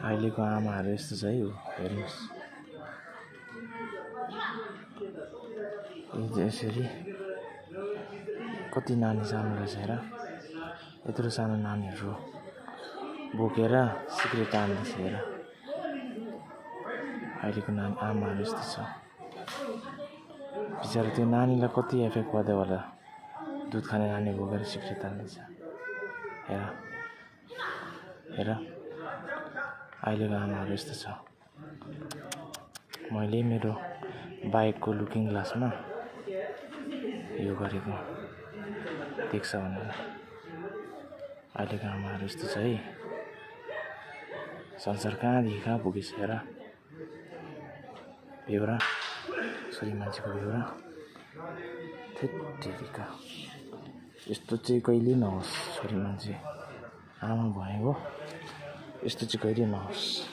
अहिलेको आमाहरू यस्तो छ है हो हेर्नुहोस् यसरी कति नानी सानो रहेछ हेर यत्रो सानो नानीहरू बोकेर सिक्रेट तान्दैछ हेर अहिलेको नानी आमाहरू यस्तो छ बिचारा त्यो नानीलाई कति एफेक्ट पर्दै होला दुध खाने नानी बोकेर सिक्रेट तान्दैछ हेर हेर अहिलेको आमाहरू यस्तो छ मैले मेरो बाइकको लुकिङ ग्लासमा यो गरेको देख्छ भनेर अहिलेको आमाहरू यस्तो छ है संसार कहाँदेखि कहाँ पुगेछ हेर बेहोरा छोरी मान्छेको बेहोरा थेत्तेरिका यस्तो चाहिँ कहिले नहोस् छोरी मान्छे आमा भएको यस्तो चाहिँ कहिले नहोस्।